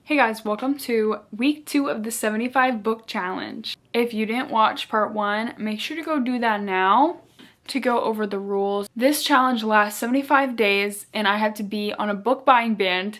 Hey guys, welcome to week 2 of the 75 book challenge. If you didn't watch part 1, make sure to go do that now to go over the rules. This challenge lasts 75 days and I have to be on a book buying ban,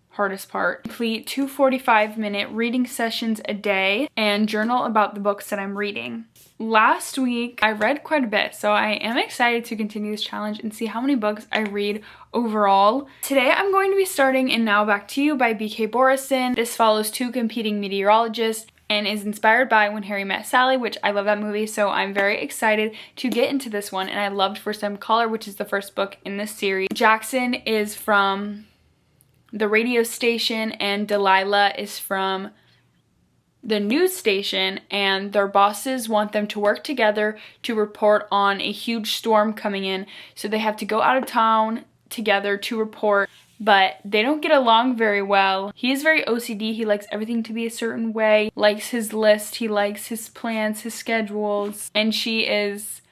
hardest part, complete 2 45-minute reading sessions a day and journal about the books that I'm reading. Last week, I read quite a bit, so I am excited to continue this challenge and see how many books I read overall. Today, I'm going to be starting in Now Back to You by B.K. Borison. This follows 2 competing meteorologists and is inspired by When Harry Met Sally, which I love that movie, so I'm very excited to get into this one. And I loved First Time Caller, which is the first book in this series. Jackson is from the radio station and Delilah is from the news station, and their bosses want them to work together to report on a huge storm coming in, so they have to go out of town together to report, but they don't get along very well. He is very OCD. He likes everything to be a certain way, likes his list, he likes his plans, his schedules, and she is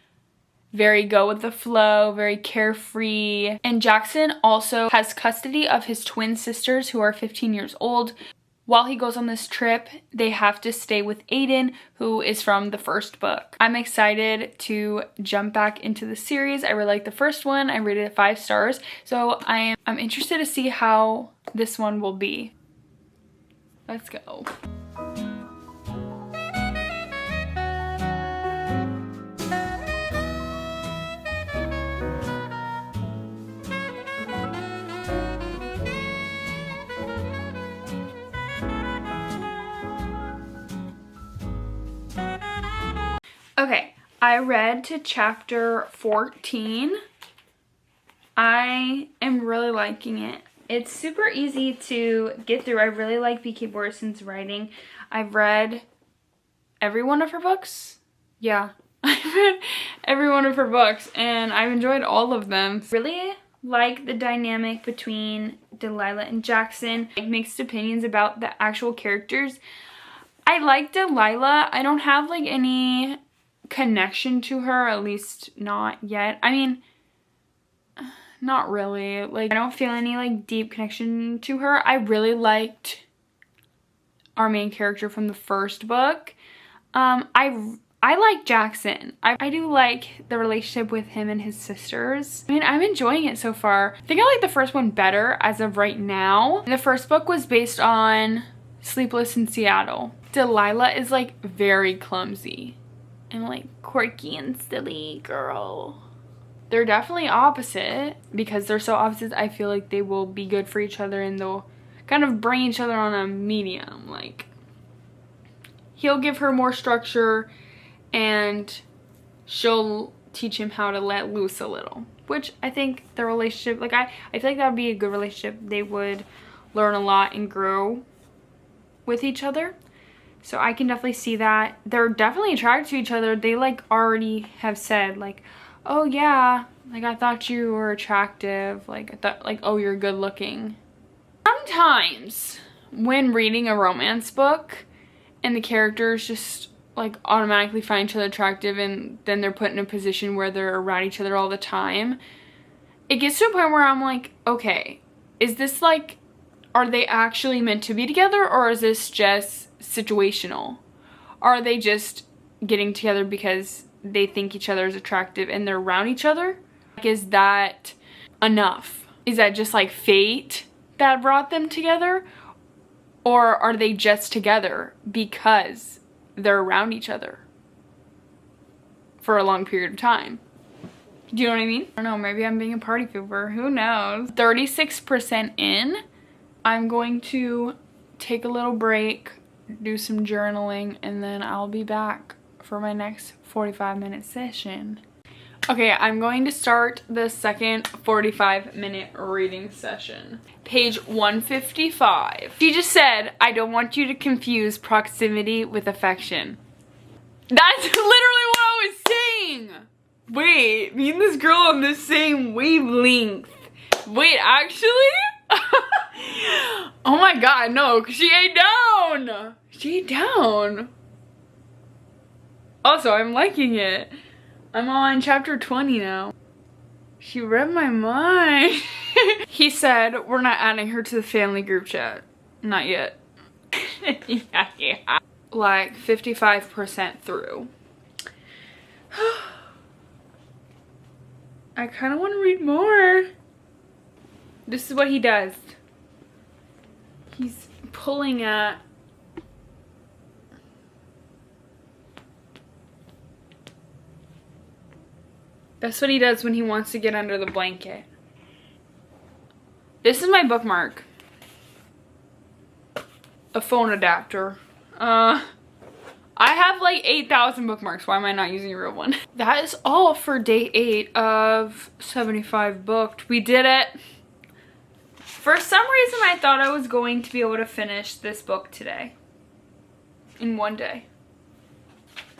very go with the flow, very carefree. And Jackson also has custody of his twin sisters who are 15 years old. While he goes on this trip, they have to stay with Aiden, who is from the first book. I'm excited to jump back into the series. I really like the first one. I rated it 5 stars. So I'm interested to see how this one will be. Let's go. Okay, I read to chapter 14. I am really liking it. It's super easy to get through. I really like B.K. Borison's writing. I've read every one of her books. Yeah, I've read every one of her books and I've enjoyed all of them. Really like the dynamic between Delilah and Jackson. I have mixed opinions about the actual characters. I like Delilah. I don't have like any connection to her, at least not yet. I mean, not really. Like, I don't feel any like deep connection to her. I really liked our main character from the first book. I like Jackson. I do like the relationship with him and his sisters. I mean, I'm enjoying it so far. I think I like the first one better as of right now. The first book was based on Sleepless in Seattle. Delilah is like very clumsy and like quirky and silly girl. They're definitely opposite. Because they're so opposite, I feel like they will be good for each other and they'll kind of bring each other on a medium. Like, he'll give her more structure and she'll teach him how to let loose a little. Which I think the relationship, like I feel like that would be a good relationship. They would learn a lot and grow with each other. So I can definitely see that. They're definitely attracted to each other. They like already have said like, oh yeah, like I thought you were attractive. Like I thought like, oh, you're good looking. Sometimes when reading a romance book and the characters just like automatically find each other attractive and then they're put in a position where they're around each other all the time, it gets to a point where I'm like, okay, is this like, are they actually meant to be together or is this just situational? Are they just getting together because they think each other is attractive and they're around each other? Like, is that enough? Is that just like fate that brought them together? Or are they just together because they're around each other for a long period of time? Do you know what I mean? I don't know, maybe I'm being a party pooper, who knows? 36% in. I'm going to take a little break, do some journaling, and then I'll be back for my next 45-minute session. Okay, I'm going to start the second 45-minute reading session. Page 155. She just said, I don't want you to confuse proximity with affection. That's literally what I was saying! Wait, me and this girl on the same wavelength. Wait, actually? Oh my god, no, she ain't down! She ain't down. Also, I'm liking it. I'm on chapter 20 now. She read my mind. He said we're not adding her to the family group chat. Not yet. Yeah. Like 55% through. I kind of want to read more. This is what he does. He's pulling at that's what he does when he wants to get under the blanket. This is my bookmark. A phone adapter. I have like 8,000 bookmarks. Why am I not using a real one? That is all for day 8 of 75 booked. We did it. For some reason, I thought I was going to be able to finish this book today. In one day.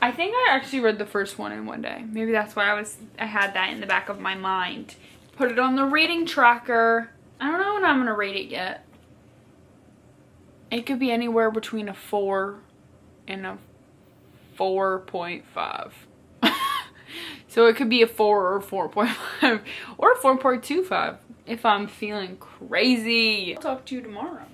I think I actually read the first one in one day. Maybe that's why I had that in the back of my mind. Put it on the reading tracker. I don't know when I'm gonna rate it yet. It could be anywhere between a 4 and a 4.5. So it could be a 4 or 4.5 or a 4.25 if I'm feeling crazy. I'll talk to you tomorrow.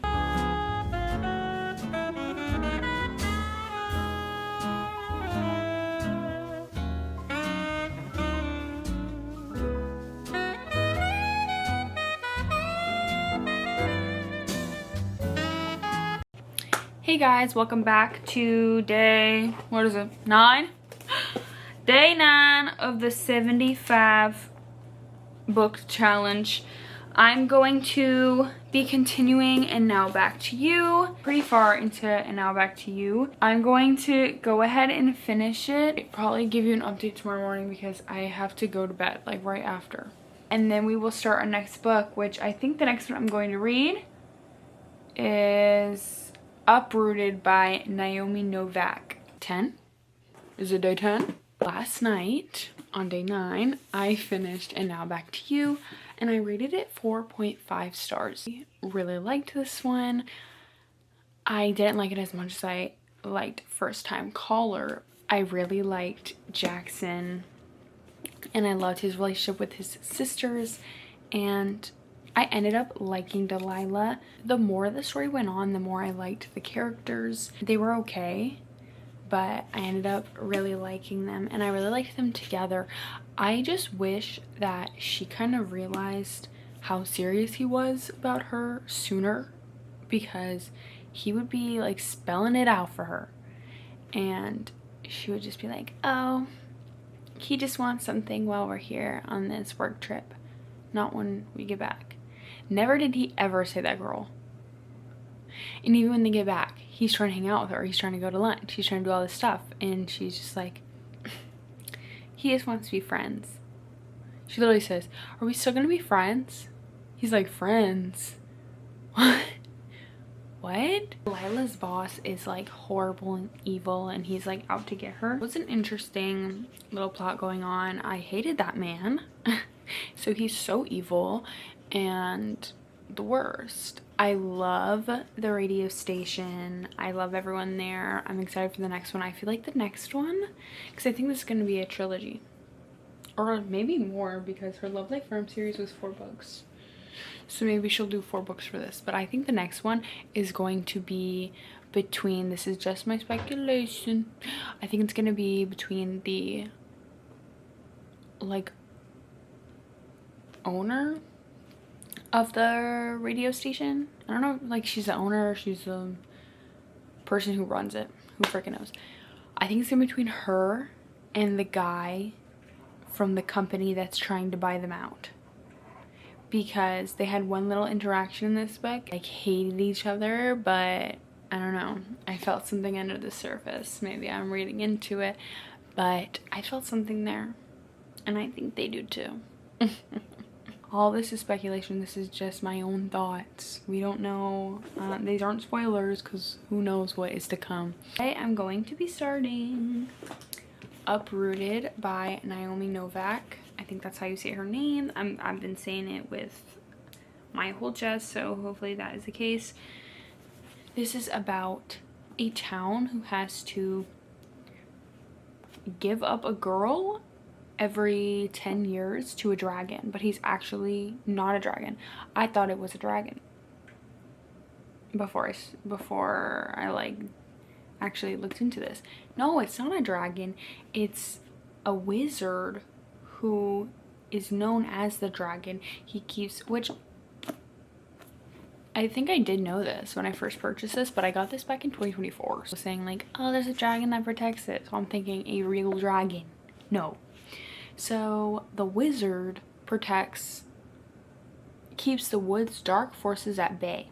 Hey guys, welcome back to day, what is it, 9? Day 9 of the 75 book challenge. I'm going to be continuing And Now Back to You. Pretty far into And Now Back to You. I'm going to go ahead and finish it. I'll probably give you an update tomorrow morning because I have to go to bed, like right after. And then we will start our next book, which I think the next one I'm going to read is Uprooted by Naomi Novak. 10? Is it day 10? Last night, on day 9, I finished And Now Back to You, and I rated it 4.5 stars. I really liked this one. I didn't like it as much as I liked First Time Caller. I really liked Jackson, and I loved his relationship with his sisters, and I ended up liking Delilah. The more the story went on, the more I liked the characters. They were okay, but I ended up really liking them, and I really liked them together. I just wish that she kind of realized how serious he was about her sooner, because he would be like spelling it out for her, and she would just be like, oh, he just wants something while we're here on this work trip, not when we get back. Never did he ever say that, girl. And even when they get back, he's trying to hang out with her. He's trying to go to lunch. He's trying to do all this stuff. And she's just like, he just wants to be friends. She literally says, are we still going to be friends? He's like, friends? What? What? Lila's boss is like horrible and evil, and he's like out to get her. It was an interesting little plot going on. I hated that man. So he's so evil and the worst. I love the radio station. I love everyone there. I'm excited for the next one. I feel like the next one, because I think this is going to be a trilogy, or maybe more, because her Love Life Farm series was 4 books, so maybe she'll do 4 books for this. But I think the next one is going to be between, this is just my speculation, I think it's going to be between the like owner of the radio station. I don't know, like she's the owner or she's the person who runs it. Who freaking knows? I think it's in between her and the guy from the company that's trying to buy them out. Because they had one little interaction in this book. Like hated each other, but I don't know. I felt something under the surface. Maybe I'm reading into it, but I felt something there. And I think they do too. All this is speculation. This is just my own thoughts. We don't know. These aren't spoilers because who knows what is to come. Today I'm going to be starting Uprooted by Naomi Novak. I think that's how you say her name. I've been saying it with my whole chest, so hopefully that is the case. This is about a town who has to give up a girl every 10 years to a dragon, but he's actually not a dragon. I thought it was a dragon before I like actually looked into this. No, it's not a dragon. It's a wizard who is known as the dragon. He keeps, which I think I did know this when I first purchased this, but I got this back in 2024. So saying like, oh, there's a dragon that protects it. So I'm thinking a real dragon. No. So the wizard keeps the wood's dark forces at bay,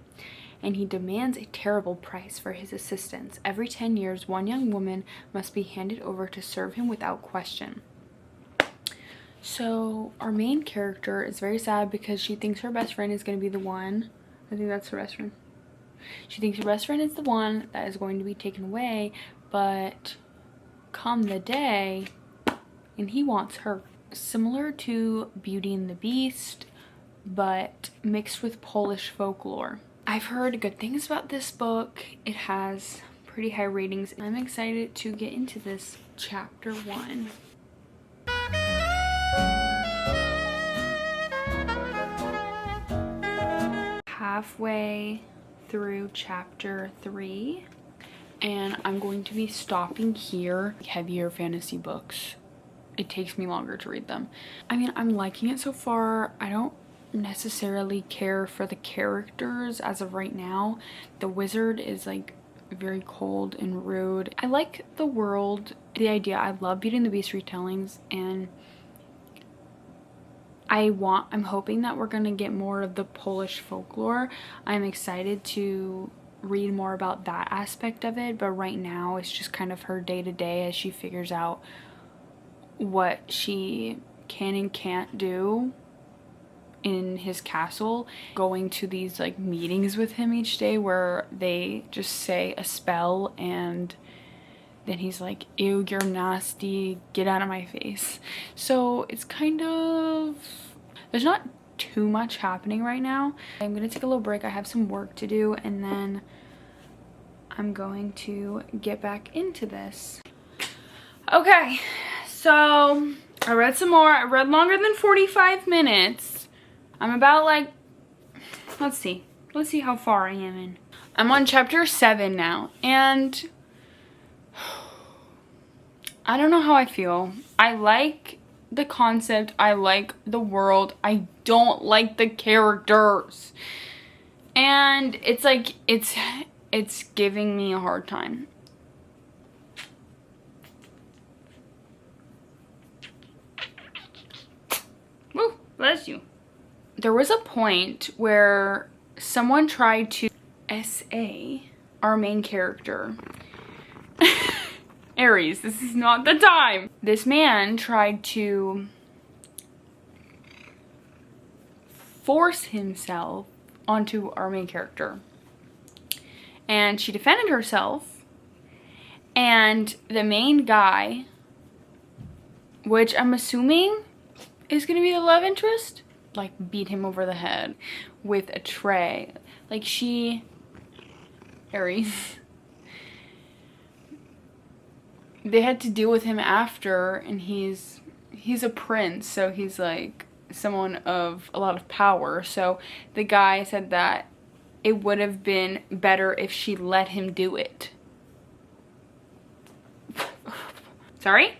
and he demands a terrible price for his assistance. Every 10 years, one young woman must be handed over to serve him without question. So our main character is very sad because she thinks her best friend is going to be the one. I think that's her best friend. She thinks her best friend is the one that is going to be taken away, but come the day, and he wants her. Similar to Beauty and the Beast, but mixed with Polish folklore. I've heard good things about this book. It has pretty high ratings. I'm excited to get into this chapter 1. Halfway through chapter 3, and I'm going to be stopping here. Heavier fantasy books, it takes me longer to read them. I mean, I'm liking it so far. I don't necessarily care for the characters as of right now. The wizard is like very cold and rude. I like the world, the idea. I love Beauty and the Beast retellings, and I'm hoping that we're gonna get more of the Polish folklore. I'm excited to read more about that aspect of it, but right now it's just kind of her day-to-day as she figures out what she can and can't do in his castle, going to these like meetings with him each day where they just say a spell and then he's like, ew, you're nasty, get out of my face. So it's kind of, there's not too much happening right now. I'm gonna take a little break. I have some work to do, and then I'm going to get back into this. Okay, so I read some more. I read longer than 45 minutes. I'm about like, let's see how far I am in. I'm on chapter 7 now, and I don't know how I feel. I like the concept, I like the world, I don't like the characters. And it's like, it's giving me a hard time. Woo, bless you. There was a point where someone tried to SA our main character. Aries, this is not the time. This man tried to force himself onto our main character, and she defended herself, and the main guy, which I'm assuming is gonna be the love interest, like beat him over the head with a tray. Like Aries, they had to deal with him after, and he's a prince, so he's like someone of a lot of power. So the guy said that it would have been better if she let him do it. Sorry?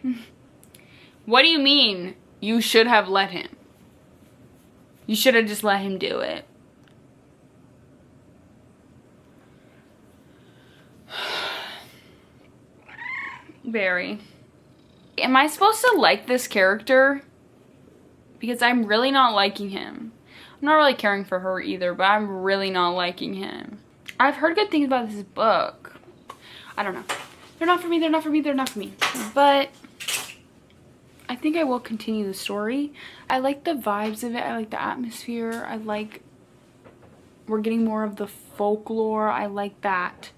What do you mean you should have let him? You should have just let him do it. Very. Am I supposed to like this character? Because I'm really not liking him. I'm not really caring for her either, but I'm really not liking him. I've heard good things about this book. I don't know. They're not for me, they're not for me, they're not for me. But I think I will continue the story. I like the vibes of it. I like the atmosphere. I like we're getting more of the folklore. I like that.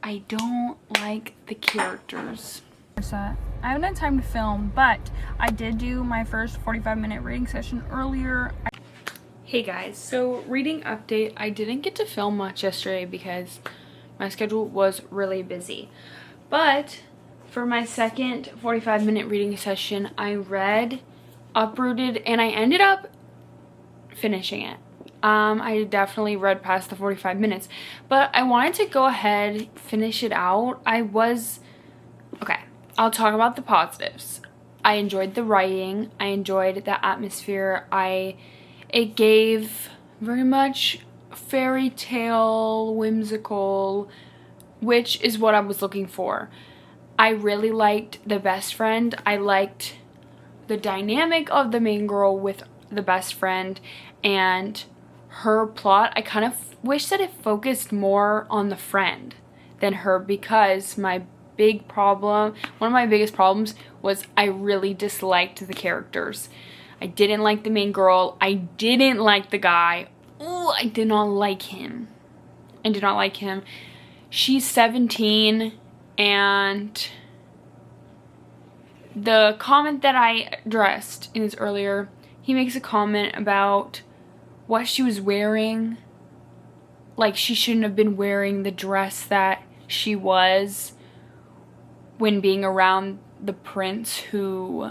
I don't like the characters. I haven't had time to film, but I did do my first 45-minute reading session earlier. Hey guys, so reading update. I didn't get to film much yesterday because my schedule was really busy. But for my second 45-minute reading session, I read Uprooted, and I ended up finishing it. I definitely read past the 45 minutes, but I wanted to go ahead, finish it out. Okay, I'll talk about the positives. I enjoyed the writing. I enjoyed the atmosphere. It gave very much fairy tale, whimsical, which is what I was looking for. I really liked the best friend. I liked the dynamic of the main girl with the best friend and her plot. I kind of wish that it focused more on the friend than her, because one of my biggest problems was I really disliked the characters. I didn't like the main girl. I didn't like the guy. Ooh, I did not like him. I did not like him. She's 17, and the comment that I addressed in this earlier, he makes a comment about what she was wearing. Like, she shouldn't have been wearing the dress that she was when being around the prince who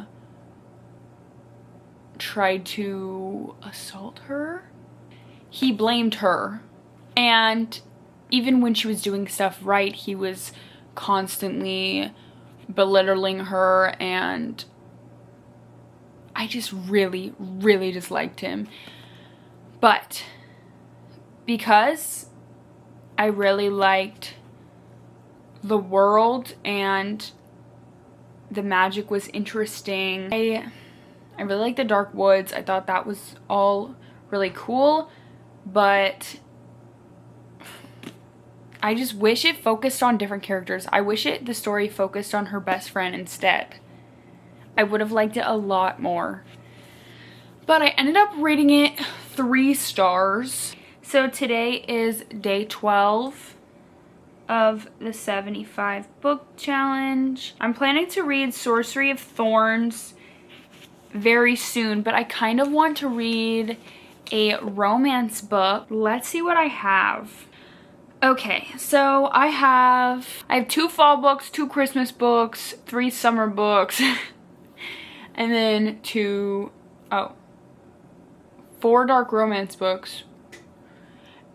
tried to assault her. He blamed her, and even when she was doing stuff right, he was constantly belittling her, and I just really, really disliked him. But because I really liked the world and the magic was interesting, I really liked the dark woods. I thought that was all really cool, but I just wish it focused on different characters. I wish the story focused on her best friend instead. I would have liked it a lot more. But I ended up rating it 3 stars. So today is day 12 of the 75 book challenge. I'm planning to read Sorcery of Thorns very soon, but I kind of want to read a romance book. Let's see what I have. Okay, so I have 2 fall books, 2 Christmas books, 3 summer books, and then 4 dark romance books,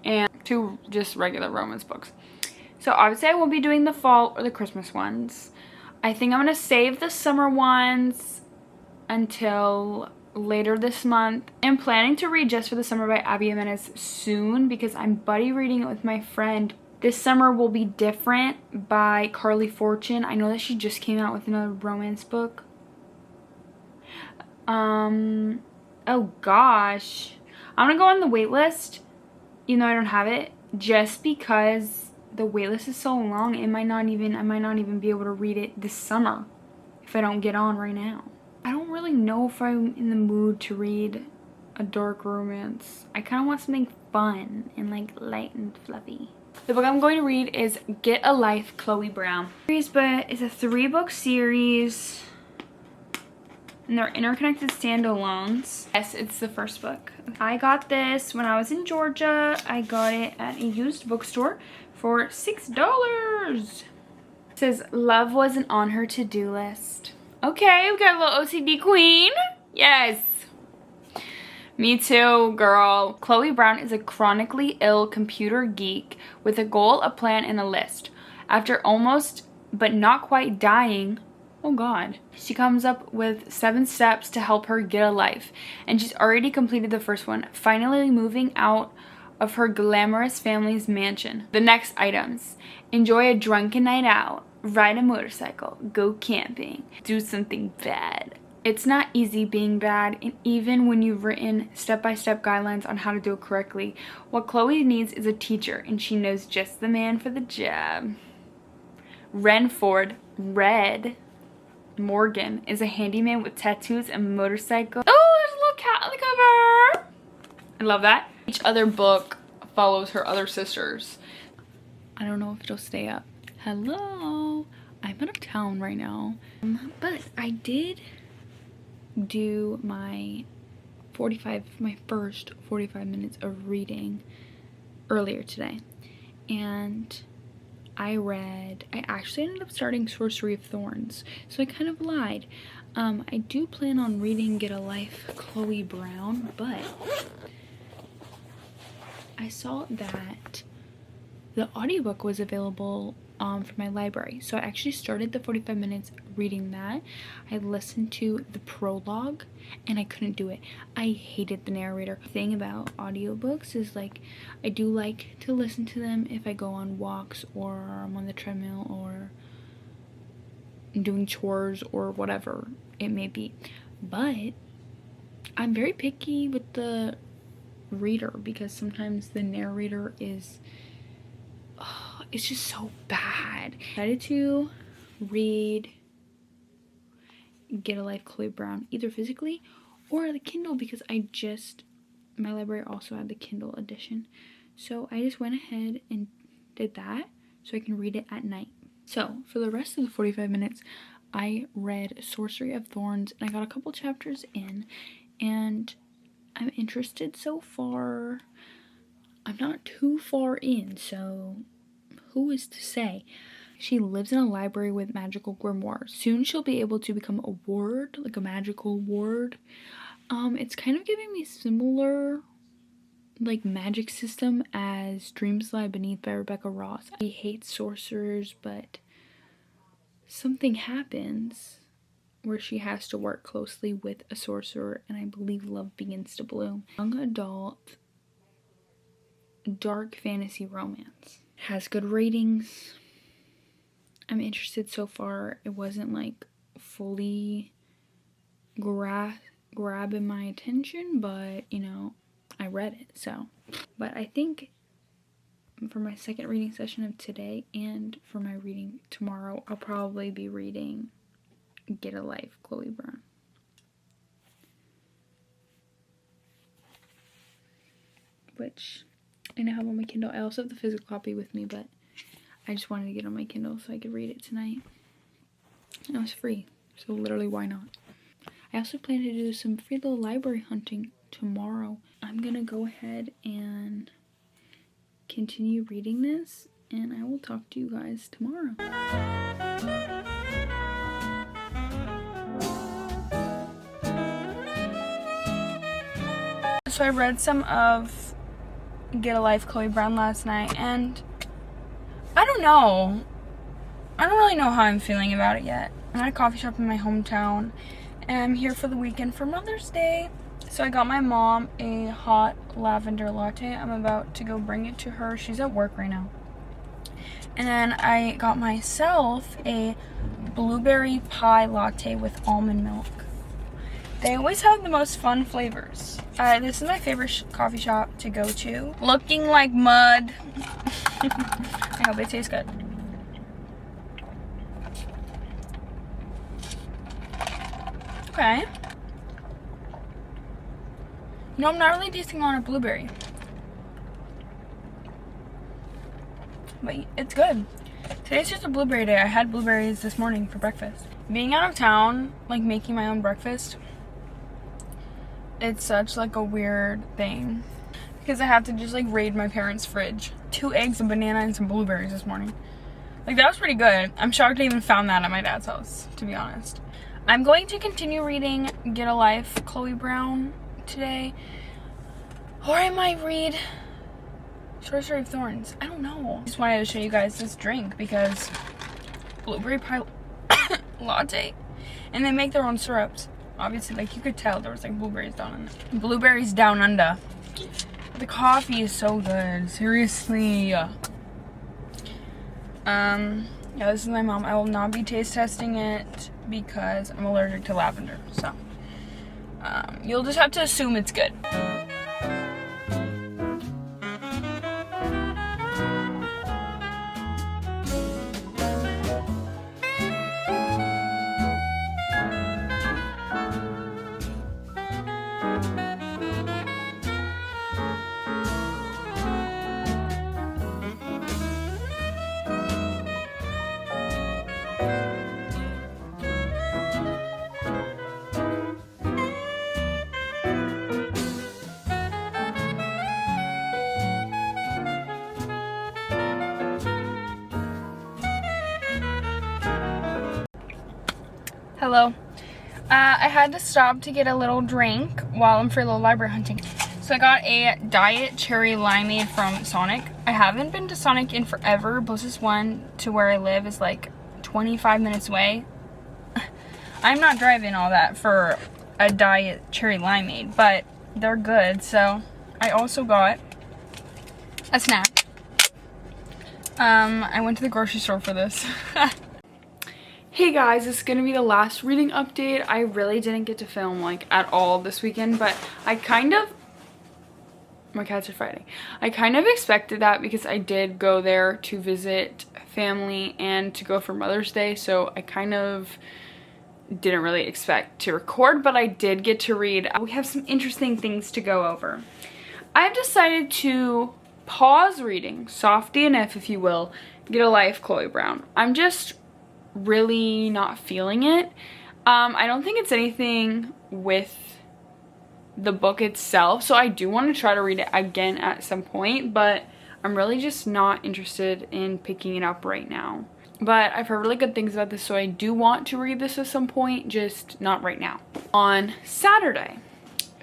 and 2 just regular romance books. So obviously I won't be doing the fall or the Christmas ones. I think I'm gonna save the summer ones until later this month. I'm planning to read Just for the Summer by Abby Jimenez soon because I'm buddy reading it with my friend. This Summer Will Be Different by Carly Fortune. I know that she just came out with another romance book. Oh gosh. I'm gonna go on the wait list, even though I don't have it, just because the wait list is so long. I might not even be able to read it this summer if I don't get on right now. I don't really know if I'm in the mood to read a dark romance. I kind of want something fun and like light and fluffy. The book I'm going to read is Get a Life, Chloe Brown. But it's a 3-book series, and they're interconnected standalones. Yes, it's the first book. I got this when I was in Georgia. I got it at a used bookstore for $6. It says, love wasn't on her to-do list. Okay, we got a little OCD queen. Yes. Me too, girl. Chloe Brown is a chronically ill computer geek with a goal, a plan, and a list. After almost, but not quite dying, oh God, she comes up with 7 steps to help her get a life. And she's already completed the first one, finally moving out of her glamorous family's mansion. The next items: enjoy a drunken night out, ride a motorcycle, go camping, do something bad. It's not easy being bad, and even when you've written step-by-step guidelines on how to do it correctly, what Chloe needs is a teacher, and she knows just the man for the job. Renford, Red Morgan, is a handyman with tattoos and motorcycle. Oh, there's a little cat on the cover. I love that. Each other book follows her other sisters. I don't know if it'll stay up. Hello, I'm out of town right now, but I did do my first 45 minutes of reading earlier today, and I actually ended up starting Sorcery of Thorns, so I kind of lied. I do plan on reading Get a Life, Chloe Brown, but I saw that the audiobook was available for my library. So I actually started the 45 minutes reading that. I listened to the prologue and I couldn't do it. I hated the narrator. The thing about audiobooks is like I do like to listen to them if I go on walks or I'm on the treadmill or doing chores or whatever it may be. But I'm very picky with the reader because sometimes the narrator is it's just so bad. I decided to read Get a Life, Chloe Brown, either physically or the Kindle because my library also had the Kindle edition. So I just went ahead and did that so I can read it at night. So for the rest of the 45 minutes, I read Sorcery of Thorns and I got a couple chapters in and I'm interested so far. I'm not too far in, so who is to say? She lives in a library with magical grimoires. Soon she'll be able to become a ward, like a magical ward. It's kind of giving me similar like magic system as Dreams Lie Beneath by Rebecca Ross. I hate sorcerers, but something happens where she has to work closely with a sorcerer, and I believe love begins to bloom. Young adult dark fantasy romance. Has good ratings. I'm interested so far. It wasn't like fully grabbing my attention, but you know, I read it, so. But I think for my second reading session of today and for my reading tomorrow, I'll probably be reading Get a Life, Chloe Brown. Which I now have on my Kindle. I also have the physical copy with me, but I just wanted to get on my Kindle so I could read it tonight. And it was free, so literally why not? I also plan to do some free little library hunting tomorrow. I'm gonna go ahead and continue reading this, and I will talk to you guys tomorrow. So I read some of Get a Life, Chloe Brown last night, and I don't know. I don't really know how I'm feeling about it yet. I'm at a coffee shop in my hometown, and I'm here for the weekend for Mother's Day. So I got my mom a hot lavender latte. I'm about to go bring it to her. She's at work right now. And then I got myself a blueberry pie latte with almond milk. They always have the most fun flavors. This is my favorite coffee shop to go to. Looking like mud. I hope it tastes good. Okay. No, I'm not really tasting a lot of blueberry. But it's good. Today's just a blueberry day. I had blueberries this morning for breakfast. Being out of town, like making my own breakfast, it's such like a weird thing because I have to just like raid my parents' fridge. 2 eggs, a banana, and some blueberries this morning. Like that was pretty good. I'm shocked I even found that at my dad's house, to be honest. I'm going to continue reading Get a Life, Chloe Brown today, or I might read Sorcery of Thorns. I don't know. I just wanted to show you guys this drink because blueberry pie latte, and they make their own syrups. Obviously, like you could tell there was like blueberries down under. Blueberries down under. The coffee is so good. Seriously. Yeah, this is my mom. I will not be taste testing it because I'm allergic to lavender. So, you'll just have to assume it's good. Hello. I had to stop to get a little drink while I'm for a little library hunting. So I got a Diet Cherry Limeade from Sonic. I haven't been to Sonic in forever. Closest one to where I live is like 25 minutes away. I'm not driving all that for a Diet Cherry Limeade, but they're good. So I also got a snack. I went to the grocery store for this. Hey guys, this is gonna be the last reading update. I really didn't get to film like at all this weekend, but my cats are fighting. I kind of expected that because I did go there to visit family and to go for Mother's Day, so I kind of didn't really expect to record, but I did get to read. We have some interesting things to go over. I've decided to pause reading Soft DNF, if you will, Get a Life, Chloe Brown. I'm just really not feeling it. I don't think it's anything with the book itself, so I do want to try to read it again at some point, but I'm really just not interested in picking it up right now. But I've heard really good things about this, so I do want to read this at some point, just not right now. On Saturday,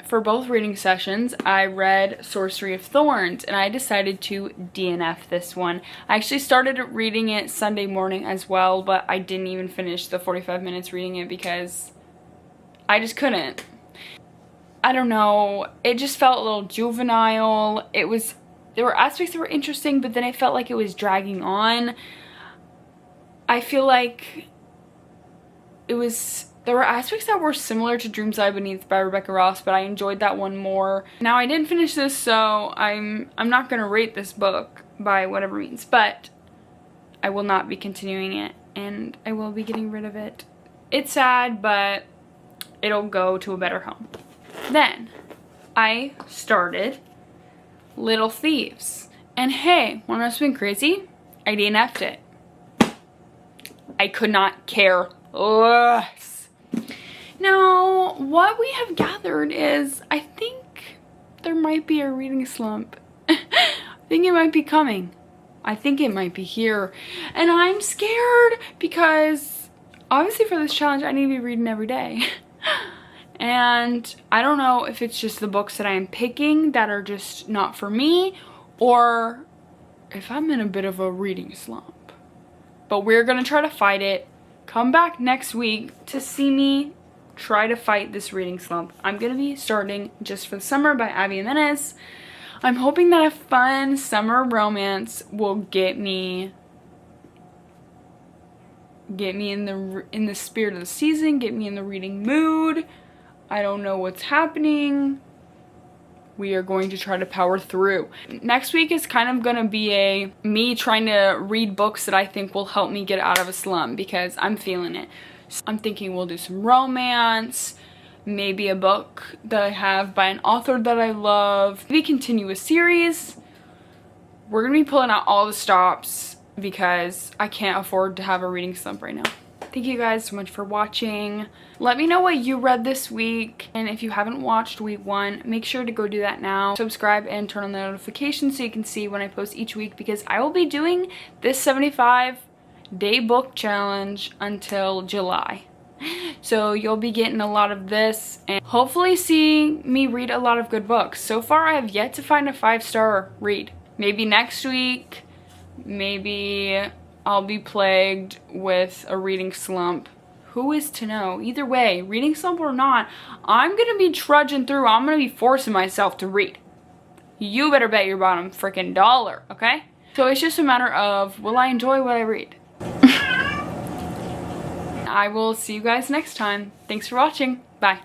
for both reading sessions, I read Sorcery of Thorns, and I decided to DNF this one. I actually started reading it Sunday morning as well, but I didn't even finish the 45 minutes reading it because I just couldn't. I don't know, it just felt a little juvenile. There were aspects that were interesting, but then it felt like it was dragging on. I feel like there were aspects that were similar to Dreams Lie Beneath by Rebecca Ross, but I enjoyed that one more. Now I didn't finish this, so I'm not gonna rate this book by whatever means, but I will not be continuing it, and I will be getting rid of it. It's sad, but it'll go to a better home. Then I started Little Thieves, and hey, wanna know something crazy? I DNF'd it. I could not care less. Now, what we have gathered is, I think there might be a reading slump. I think it might be coming. I think it might be here. And I'm scared because obviously for this challenge, I need to be reading every day. And I don't know if it's just the books that I am picking that are just not for me, or if I'm in a bit of a reading slump. But we're gonna try to fight it. Come back next week to see me try to fight this reading slump. I'm gonna be starting Just for the Summer by Abby Jimenez. I'm hoping that a fun summer romance will get me in the spirit of the season, get me in the reading mood. I don't know what's happening. We are going to try to power through. Next week is kind of gonna be me trying to read books that I think will help me get out of a slump because I'm feeling it. So I'm thinking we'll do some romance, maybe a book that I have by an author that I love, maybe continue a series. We're gonna be pulling out all the stops because I can't afford to have a reading slump right now. Thank you guys so much for watching. Let me know what you read this week, and if you haven't watched week 1, make sure to go do that now. Subscribe and turn on the notifications so you can see when I post each week, because I will be doing this 75-day book challenge until July. So you'll be getting a lot of this and hopefully seeing me read a lot of good books. So far I have yet to find a 5-star read. Maybe next week, maybe I'll be plagued with a reading slump. Who is to know? Either way, reading slump or not, I'm gonna be trudging through. I'm gonna be forcing myself to read. You better bet your bottom freaking dollar, okay? So it's just a matter of, will I enjoy what I read? I will see you guys next time. Thanks for watching. Bye.